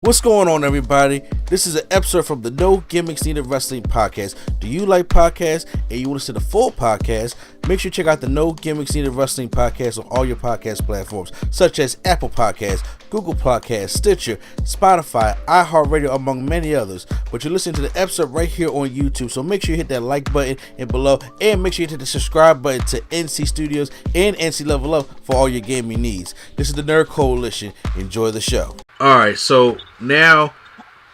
What's going on, everybody? This is an episode from the No Gimmicks Needed Wrestling podcast. Do you like podcasts and you want to see the full podcast? Make sure you check out the No Gimmicks Needed Wrestling podcast on all your podcast platforms, such as Apple Podcasts, Google Podcasts, Stitcher, Spotify, iHeartRadio, among many others. But you're listening to the episode right here on YouTube, so make sure you hit that like button and below, and make sure you hit the subscribe button to NC Studios and NC Level Up for all your gaming needs. This is the Nerd Coalition. Enjoy the show. All right, so now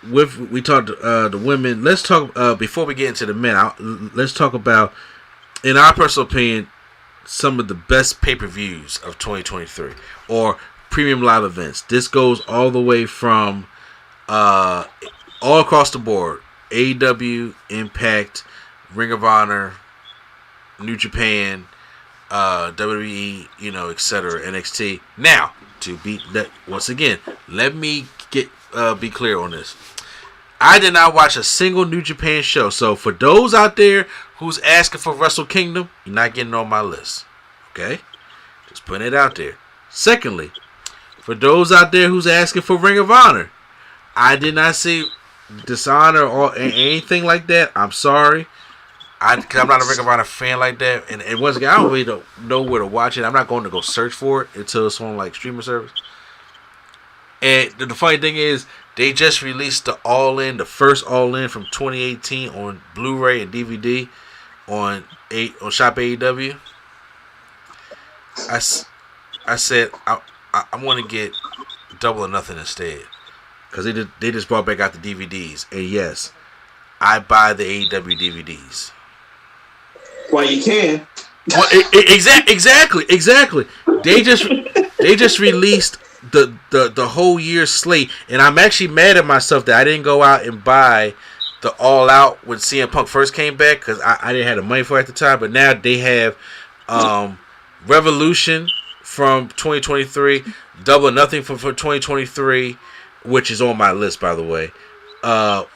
we talked the women. Let's talk before we get into the men. Let's talk about, in our personal opinion, some of the best pay-per-views of 2023 or premium live events. This goes all the way from all across the board: AEW, Impact, Ring of Honor, New Japan, WWE, etc., NXT. Now, to be that once again, let me be clear on this. I did not watch a single New Japan show, so for those out there who's asking for Wrestle Kingdom, you're not getting on my list. Okay, just putting it out there. Secondly, for those out there who's asking for Ring of Honor, I did not see Dishonor or anything like that. I'm sorry. Because I'm not a Ring of Honor fan like that, and once again, I don't really know where to watch it. I'm not going to go search for it until it's on like streaming service. And the funny thing is, they just released the first All In from 2018 on Blu-ray and DVD on Shop AEW. I said I want to get Double or Nothing instead, because they just brought back out the DVDs, and yes, I buy the AEW DVDs. Well, you can. Well, exactly. They just released the whole year's slate, and I'm actually mad at myself that I didn't go out and buy the All Out when CM Punk first came back, because I didn't have the money for it at the time. But now they have Revolution from 2023, Double or Nothing for 2023, which is on my list, by the way. All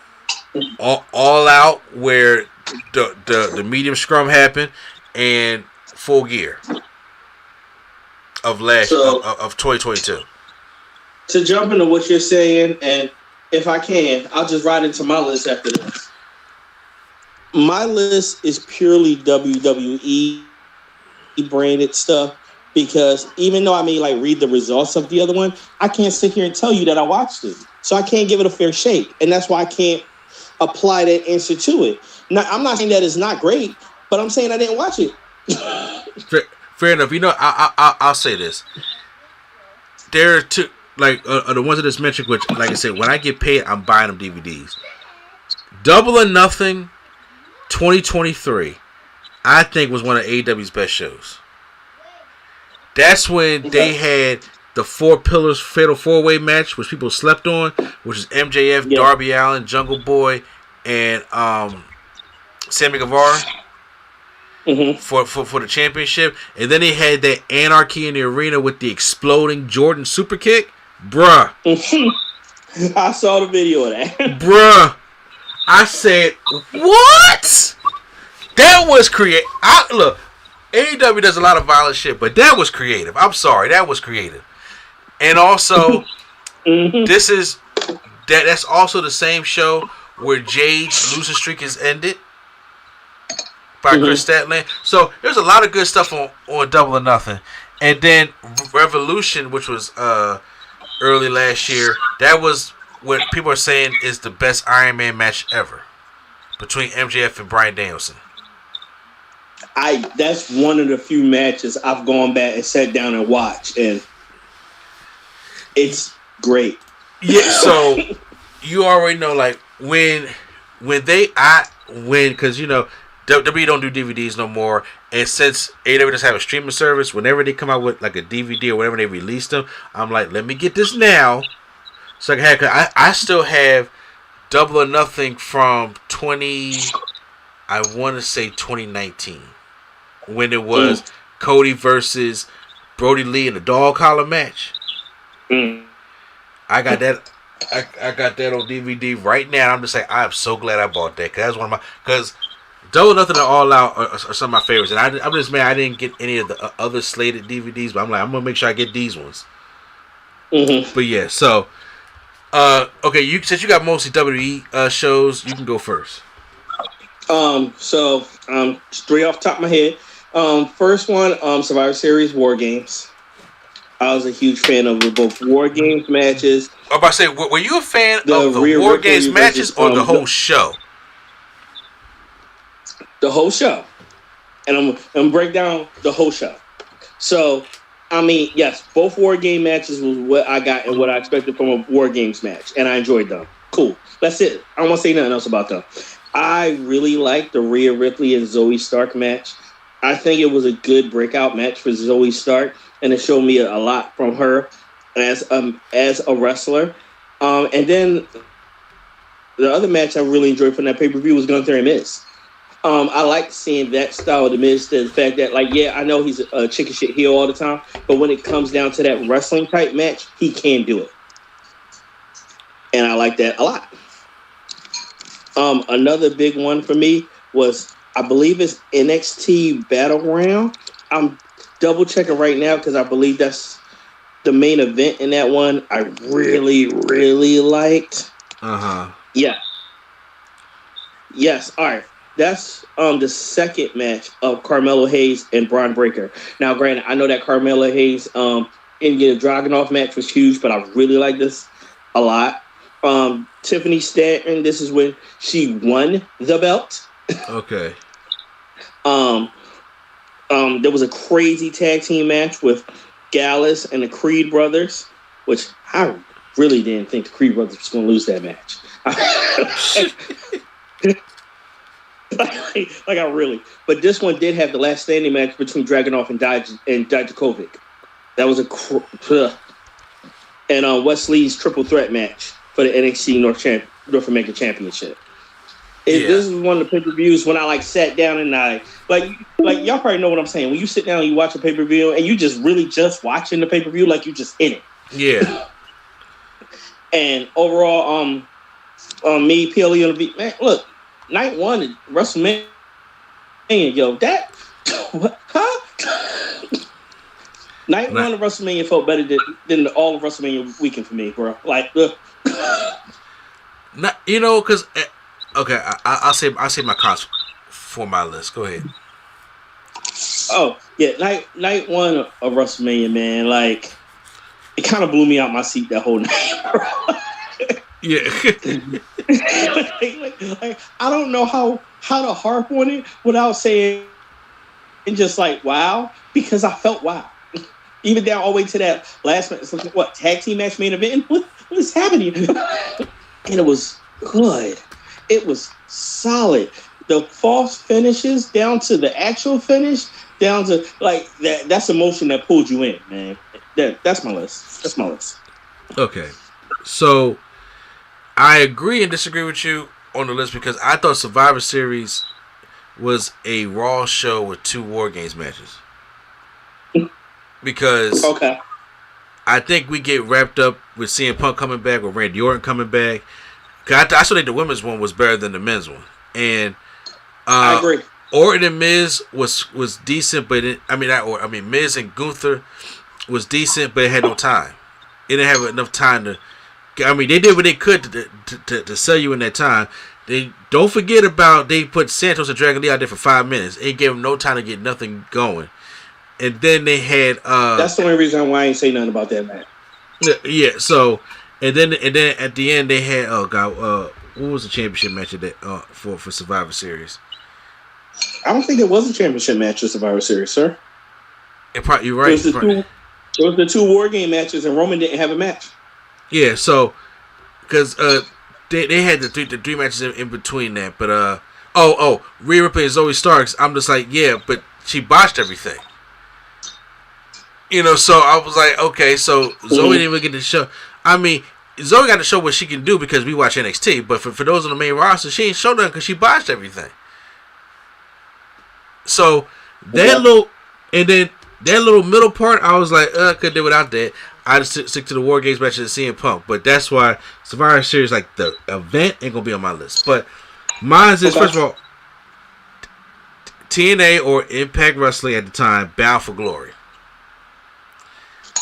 Out, where the medium scrum happened, and Full Gear of 2022. To jump into what you're saying, and if I can, I'll just ride into my list after this. My list is purely WWE branded stuff, because even though I may read the results of the other one, I can't sit here and tell you that I watched it. So I can't give it a fair shake, and that's why I can't apply that answer to it. Now, I'm not saying that it's not great, but I'm saying I didn't watch it. Fair enough. I'll say this. There are two, the ones that just mentioned, which, like I said, when I get paid, I'm buying them DVDs. Double or Nothing 2023, I think, was one of AEW's best shows. That's when they had the Four Pillars Fatal 4-Way match, which people slept on, which is MJF, Darby Allin, Jungle Boy, and Sammy Guevara for the championship. And then they had that Anarchy in the Arena with the exploding Jordan super kick. Bruh. I saw the video of that. Bruh. I said, what? That was creative. Look, AEW does a lot of violent shit, but that was creative. I'm sorry, that was creative. And also, that's also the same show where Jade's losing streak is ended by Chris Statlander. So there's a lot of good stuff on Double or Nothing. And then Revolution, which was early last year, that was what people are saying is the best Iron Man match ever between MJF and Bryan Danielson. That's one of the few matches I've gone back and sat down and watched, and it's great. Yeah, so you already know, when because WWE don't do DVDs no more, and since AEW doesn't have a streaming service, whenever they come out with a DVD or whenever they release them, I'm like, let me get this now, so I still have Double or Nothing from 2019, when it was Cody versus Brody Lee in the dog collar match. I got that. I got that on DVD right now. I'm just like, I'm so glad I bought that, because that's one of because Double or Nothing and All Out are some of my favorites, and I'm just mad I didn't get any of the other slated DVDs, but I'm gonna make sure I get these ones. But yeah, so Okay, since you got mostly WWE shows, you can go first. So three off the top of my head. First one, Survivor Series War Games. I was a huge fan of both War Games matches. I'm about to say, were you a fan of the Rhea War Ripley Games matches or the whole show? The whole show. And I'm gonna break down the whole show. So, I mean, yes, both War Game matches was what I got and what I expected from a War Games match, and I enjoyed them. Cool. That's it. I don't want to say nothing else about them. I really liked the Rhea Ripley and Zoe Stark match. I think it was a good breakout match for Zoe Stark, and it showed me a lot from her as a wrestler. And then the other match I really enjoyed from that pay-per-view was Gunther and Miz. I like seeing that style of the Miz, the fact that, like, yeah, I know he's a chicken shit heel all the time, but when it comes down to that wrestling type match, he can do it. And I like that a lot. Another big one for me was, I believe it's NXT Battleground. I'm double checking right now because I believe that's the main event in that one. I really, really liked. Yeah. Yes. All right. That's the second match of Carmelo Hayes and Braun Breaker. Now, granted, I know that Carmelo Hayes Indian Dragunov match was huge, but I really like this a lot. Tiffany Stanton, this is when she won the belt. Okay. There was a crazy tag team match with Gallus and the Creed brothers, which I really didn't think the Creed brothers was going to lose that match. like I really. But this one did have the last standing match between Dragunov and Dijakovic. That was and Wesley's triple threat match for the NXT North American Championship. This is one of the pay-per-views when I sat down and I y'all probably know what I'm saying. When you sit down and you watch a pay-per-view and you just really just watching the pay-per-view like you just in it. Yeah. And overall, me, PLE on the beat, man, look, night one at WrestleMania, yo, that night one of WrestleMania felt better than all of WrestleMania weekend for me, bro. Because okay, I'll say my cons for my list. Go ahead. Oh yeah, night one of WrestleMania, man. It kind of blew me out my seat that whole night, bro. Yeah. I don't know how to harp on it without saying and just wow, because I felt wow. Even down all the way to that last match, tag team match main event? What is happening? And it was good. It was solid. The false finishes down to the actual finish, down to that's emotion that pulled you in, man. That's my list. Okay. So I agree and disagree with you on the list because I thought Survivor Series was a Raw show with 2 War Games matches. Because I think we get wrapped up with CM Punk coming back, with Randy Orton coming back. Cause I still think the women's one was better than the men's one, and I agree. Orton and Miz was decent, but Miz and Gunther was decent, but it had no time. It didn't have enough time to. They did what they could to sell you in that time. They don't forget about they put Santos and Dragon Lee out there for 5 minutes. It gave them no time to get nothing going, and then they had. That's the only reason why I ain't say nothing about that match. Yeah. So. And then at the end they had what was the championship match of that for Survivor Series? I don't think there was a championship match for Survivor Series, sir. You're right. It was the 2 War Game matches, and Roman didn't have a match. Yeah, so because they had the three matches in between that, but Rhea Ripley and Zoe Starks. I'm just yeah, but she botched everything. So I was like, okay, so Zoe didn't even get to show. Zoe got to show what she can do because we watch NXT, but for those on the main roster, she ain't showed nothing because she botched everything. So that little middle part, I was like, could do without that. I just stick to the War Games matches and CM Punk, but that's why Survivor Series, the event, ain't gonna be on my list. But mine is first of all, TNA or Impact Wrestling at the time, Bound for Glory.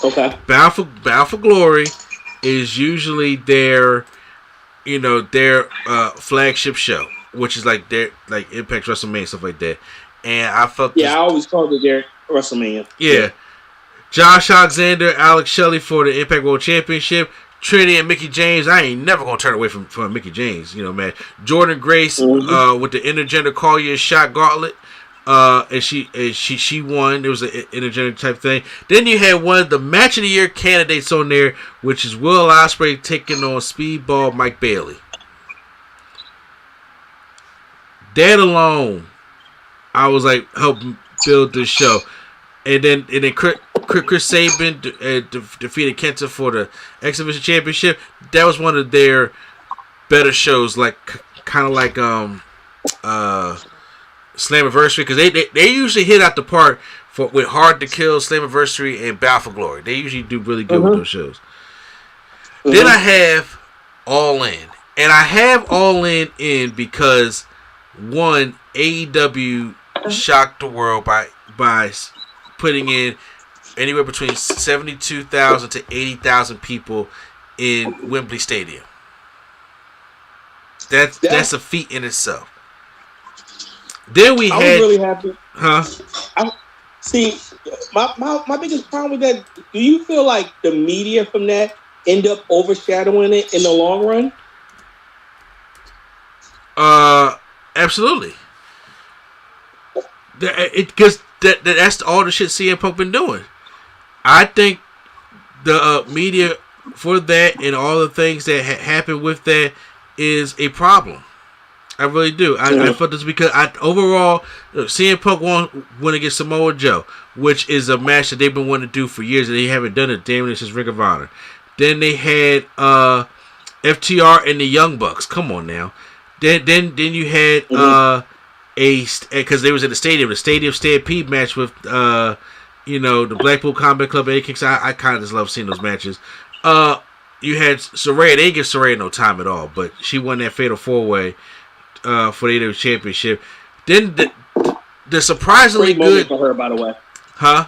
Okay. Bound for Glory is usually their flagship show, which is like their Impact WrestleMania, stuff like that. And I felt I always called it their WrestleMania. Yeah. Josh Alexander, Alex Shelley for the Impact World Championship. Trinity and Mickey James. I ain't never gonna turn away from Mickey James, man. Jordan Grace with the intergender call your shot gauntlet. And she won. There was an intergender type thing. Then you had one of the match of the year candidates on there, which is Will Ospreay taking on Speedball Mike Bailey. That alone, I was like, helping build this show. And then Chris Sabin defeated Kenta for the X Division Championship. That was one of their better shows, kind of like Slammiversary, because they usually hit out the park with Hard to Kill, Slammiversary, and Bound for Glory. They usually do really good with those shows. Then I have All In, and I have All In because one, AEW shocked the world by putting in anywhere between 72,000 to 80,000 people in Wembley Stadium. That's a feat in itself. Then I was really happy. Huh? See, my biggest problem with that, do you feel like the media from that end up overshadowing it in the long run? Absolutely. Because that's all the shit CM Punk been doing. I think the media for that and all the things that happened with that is a problem. I really do. I felt this because overall, CM Punk won against Samoa Joe, which is a match that they've been wanting to do for years and they haven't done it. Damn it, since Ring of Honor. Then they had FTR and the Young Bucks. Come on now. Then you had because they was in the Stadium Stampede match with the Blackpool Combat Club and A-Kicks. I kind of just love seeing those matches. You had Saraya. They didn't give Saraya no time at all, but she won that Fatal 4-Way for the AEW Championship. Then the surprisingly great good moment for her, by the way. Huh?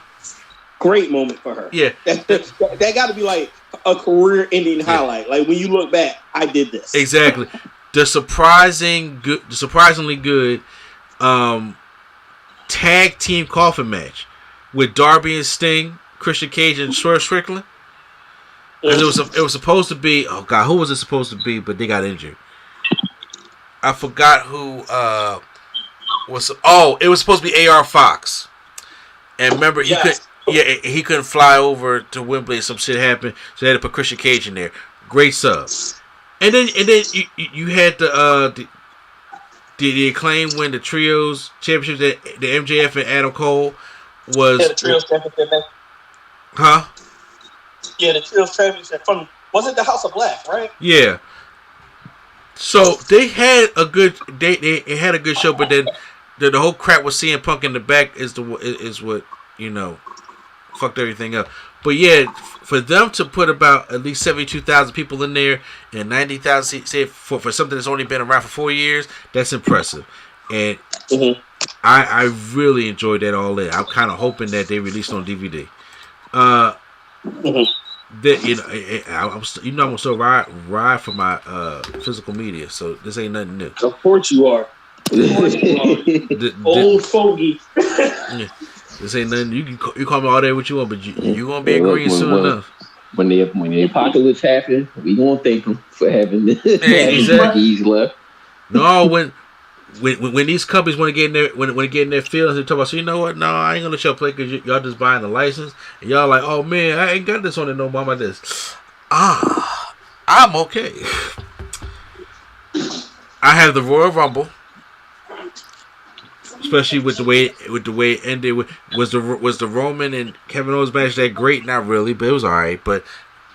Great moment for her. Yeah, that got to be like a career-ending highlight. Like when you look back, I did this. Exactly. The surprisingly good tag team coffin match with Darby and Sting, Christian Cage and Swerve Strickland. Because it was supposed to be, oh God, who was it supposed to be? But they got injured. I forgot who was. Oh, it was supposed to be AR Fox. And remember, he couldn't fly over to Wembley. Some shit happened, so they had to put Christian Cage in there. Great sub. And then you had the Acclaim win the Trios Championship. The MJF and Adam Cole was the Trios Championship. Huh? Yeah, the Trios Championship was it the House of Black, right? Yeah. So they had a good they had a good show, but then the whole crap with CM Punk in the back is what fucked everything up. But yeah, for them to put about at least 72,000 people in there and 90,000 say for something that's only been around for 4 years, that's impressive. And I really enjoyed that all in. I'm kind of hoping that they released on DVD. I'm still ride for my physical media, so this ain't nothing new. Of course you are. Old fogey. Yeah, this ain't nothing. You call me all day what you want, but you gonna be agreeing soon enough. When the apocalypse happens, we gonna thank them for having exactly. left. No, when these companies want to get in their when they get in their feelings, they talk about, so you know what? No, I ain't gonna let y'all play because y'all just buying the license, and y'all like, oh man, I ain't got this on it no more about this. I'm okay. I have the Royal Rumble, especially with the way it ended. Was the Roman and Kevin Owens match that great? Not really, but it was alright. But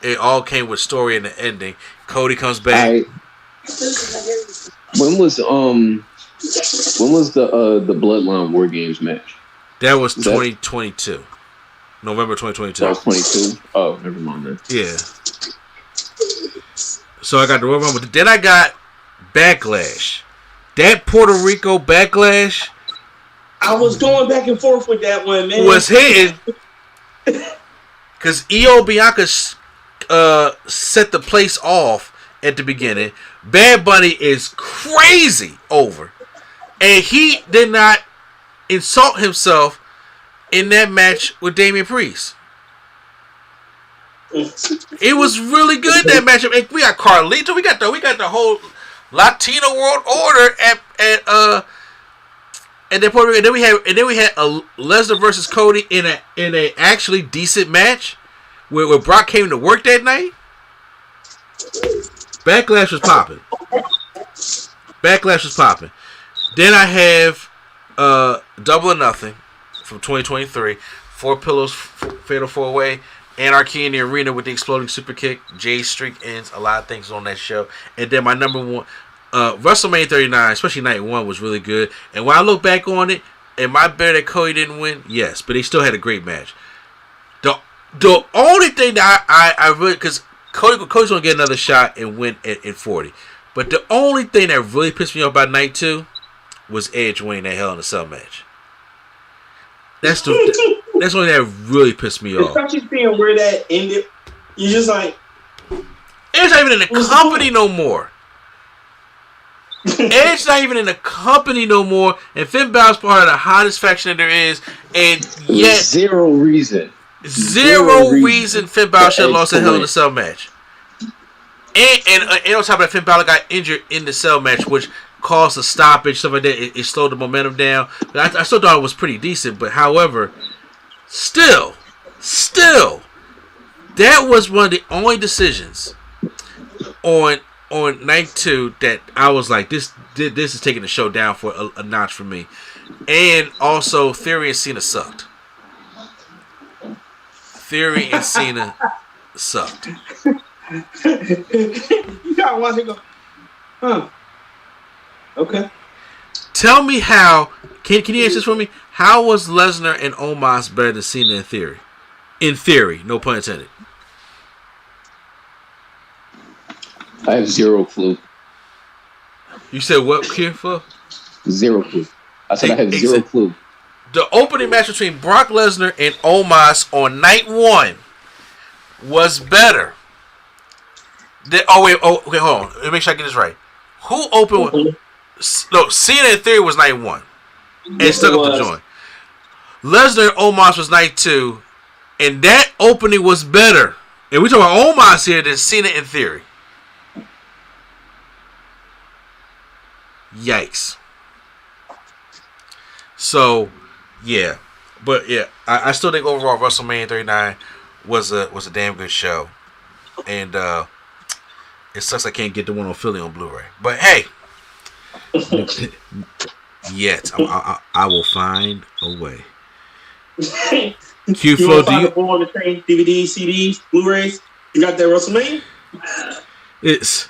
it all came with story and the ending. Cody comes back. When was the Bloodline War Games match? That was 2022. November 2022. That was 22? Oh, never mind then. Yeah. So I got the Royal Rumble. Then I got Backlash. That Puerto Rico Backlash. I was going back and forth with that one, man. Was hitting. Because Io Bianca set the place off at the beginning. Bad Bunny is crazy over, and he did not insult himself in that match with Damian Priest. It was really good, that matchup. And we got Carlito. We got the whole Latino World Order at Puerto Rico. And then we had a Lesnar versus Cody in a actually decent match where Brock came to work that night. Backlash was popping. Then I have Double or Nothing from 2023. 4 Pillows, Fatal 4-Way. Anarchy in the Arena with the exploding super kick. Jay's streak ends. A lot of things on that show. And then my number one, WrestleMania 39, especially night 1, was really good. And when I look back on it, am I better that Cody didn't win? Yes, but they still had a great match. The only thing that I really, because Cody's gonna get another shot and win at 40. But the only thing that really pissed me off about night 2 was Edge winning that Hell in a Cell match. That's the only thing that really pissed me off. Especially seeing where that ended, you're just like, Edge's not even in the company no more. Edge's not even in the company no more, and Finn Balor's part of the hottest faction that there is, and yet zero reason Finn Balor should have lost a Hell in a Cell match. And on top of that, Finn Balor got injured in the Cell match, which caused a stoppage, stuff like that. It slowed the momentum down. But I still thought it was pretty decent. But however, still, that was one of the only decisions on night 2 that I was like, this is taking the show down for a notch for me. And also, Theory and Cena sucked. You gotta watch it go, huh? Okay. Tell me how. Can you answer this for me? How was Lesnar and Omos better than Cena in Theory? In theory, no pun intended. I have zero clue. You said what, Kiefer? Zero clue. I said I have zero clue. The opening match between Brock Lesnar and Omos on night 1 was better. Okay, hold on. Let me make sure I get this right. Who opened with... No, Cena in Theory was night 1. And stuck up the joint. Lesnar and Omos was night 2. And that opening was better. And we talking about Omos here than Cena in Theory. Yikes. So, yeah. But, yeah, I still think overall WrestleMania 39 was a damn good show. And it sucks I can't get the one on Philly on Blu-ray. But, hey. Yet. I will find a way. Q-Flow, do you on the train, DVDs, CDs, Blu-rays? You got that WrestleMania? It's